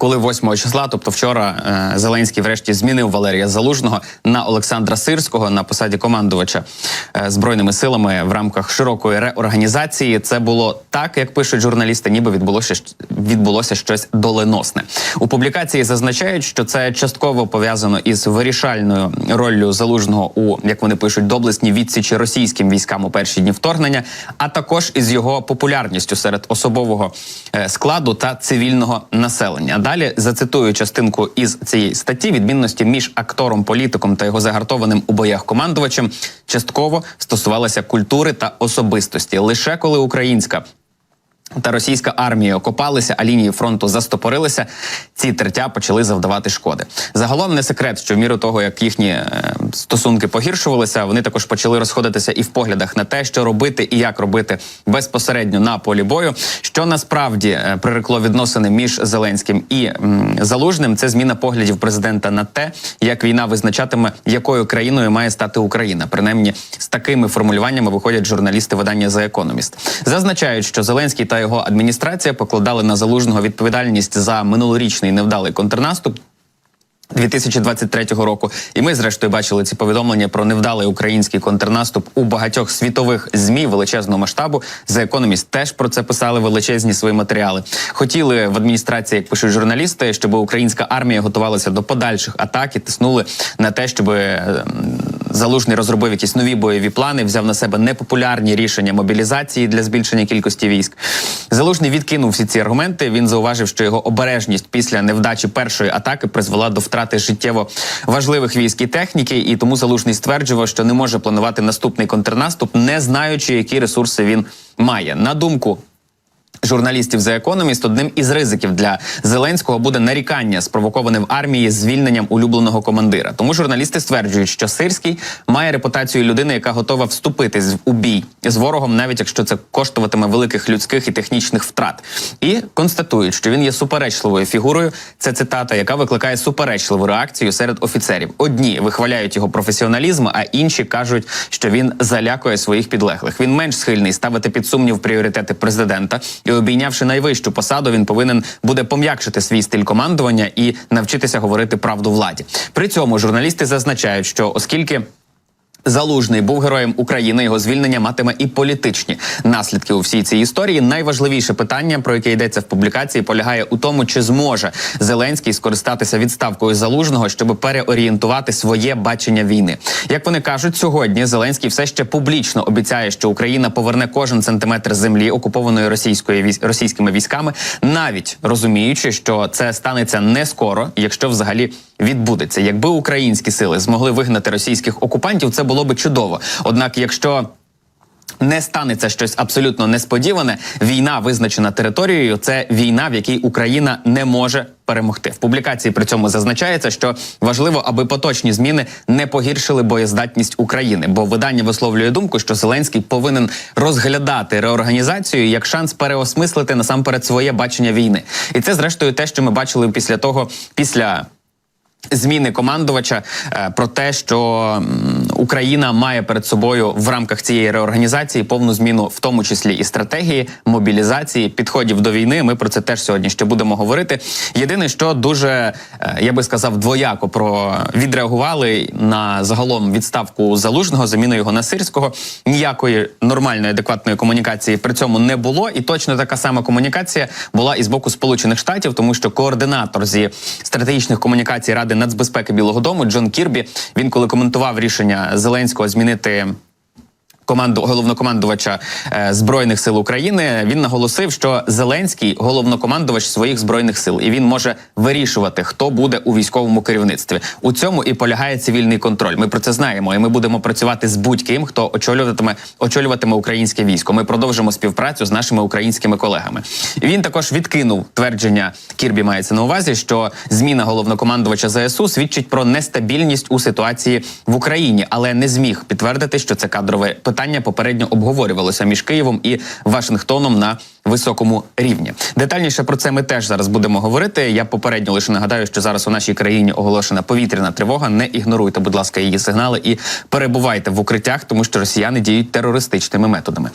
коли 8 числа, тобто вчора, Зеленський врешті змінив Валерія Залужного на Олександра Сирського на посаді командувача Збройними силами в рамках широкої реорганізації. Це було так, як пишуть журналісти, ніби відбулося щось доленосне. У публікації зазначають, що це частково пов'язано із вирішальною роллю Залужного у, як вони пишуть, доблесній відсічі російським військам у перші дні вторгнення, а також із його популярністю серед особового складу та цивільного населення. Далі зацитую частинку із цієї статті: відмінності між актором-політиком та його загартованим у боях командувачем частково стосувалися культури та особистості. Лише коли українська та російська армії окопалися, а лінії фронту застопорилися, ці тертя почали завдавати шкоди. Загалом не секрет, що в міру того, як їхні стосунки погіршувалися, вони також почали розходитися і в поглядах на те, що робити і як робити безпосередньо на полі бою. Що насправді прирекло відносини між Зеленським і Залужним, це зміна поглядів президента на те, як війна визначатиме, якою країною має стати Україна. Принаймні, з такими формулюваннями виходять журналісти видання The Economist. Зазначають, що Зеленський та його адміністрація покладали на Залужного відповідальність за минулорічний невдалий контрнаступ 2023 року. І ми, зрештою, бачили ці повідомлення про невдалий український контрнаступ у багатьох світових ЗМІ величезного масштабу. The Economist теж про це писали величезні свої матеріали. Хотіли в адміністрації, як пишуть журналісти, щоб українська армія готувалася до подальших атак і тиснули на те, щоб Залужний розробив якісь нові бойові плани, взяв на себе непопулярні рішення мобілізації для збільшення кількості військ. Залужний відкинув всі ці аргументи. Він зауважив, що його обережність після невдачі першої атаки призвела до втрати життєво важливих військ і техніки, і тому Залужний стверджував, що не може планувати наступний контрнаступ, не знаючи, які ресурси він має. На думку журналістів The Economist, одним із ризиків для Зеленського буде нарікання, спровоковане в армії звільненням улюбленого командира. Тому журналісти стверджують, що Сирський має репутацію людини, яка готова вступити у бій з ворогом, навіть якщо це коштуватиме великих людських і технічних втрат. І констатують, що він є суперечливою фігурою, це цитата, яка викликає суперечливу реакцію серед офіцерів. Одні вихваляють його професіоналізм, а інші кажуть, що він залякує своїх підлеглих. Він менш схильний ставити під сумнів пріоритети президента, і обійнявши найвищу посаду, він повинен буде пом'якшити свій стиль командування і навчитися говорити правду владі. При цьому журналісти зазначають, що оскільки Залужний був героєм України, його звільнення матиме і політичні наслідки у всій цій історії. Найважливіше питання, про яке йдеться в публікації, полягає у тому, чи зможе Зеленський скористатися відставкою Залужного, щоб переорієнтувати своє бачення війни. Як вони кажуть, сьогодні Зеленський все ще публічно обіцяє, що Україна поверне кожен сантиметр землі, окупованої російськими військами, навіть розуміючи, що це станеться не скоро, якщо взагалі відбудеться. Якби українські сили змогли вигнати російських окупантів, це було би чудово. Однак, якщо не станеться щось абсолютно несподіване, війна, визначена територією, це війна, в якій Україна не може перемогти. В публікації при цьому зазначається, що важливо, аби поточні зміни не погіршили боєздатність України, бо видання висловлює думку, що Зеленський повинен розглядати реорганізацію як шанс переосмислити насамперед своє бачення війни. І це, зрештою, те, що ми бачили після зміни командувача, про те, що Україна має перед собою в рамках цієї реорганізації повну зміну, в тому числі і стратегії, мобілізації, підходів до війни. Ми про це теж сьогодні ще будемо говорити. Єдине, що дуже, я би сказав, двояко відреагували на загалом відставку Залужного, заміну його на Сирського. Ніякої нормальної, адекватної комунікації при цьому не було. І точно така сама комунікація була і з боку Сполучених Штатів, тому що координатор зі стратегічних комунікацій Ради нацбезпеки Білого дому Джон Кірбі, він коли коментував рішення Зеленського змінити головнокомандувача Збройних сил України, він наголосив, що Зеленський – головнокомандувач своїх Збройних сил, і він може вирішувати, хто буде у військовому керівництві. У цьому і полягає цивільний контроль. Ми про це знаємо, і ми будемо працювати з будь-ким, хто очолюватиме українське військо. Ми продовжимо співпрацю з нашими українськими колегами. І він також відкинув твердження, Кірбі мається на увазі, що зміна головнокомандувача ЗСУ свідчить про нестабільність у ситуації в Україні, але не зміг підтвердити, що це кадрове питання попередньо обговорювалося між Києвом і Вашингтоном на високому рівні. Детальніше про це ми теж зараз будемо говорити. Я попередньо лише нагадаю, що зараз у нашій країні оголошена повітряна тривога. Не ігноруйте, будь ласка, її сигнали і перебувайте в укриттях, тому що росіяни діють терористичними методами.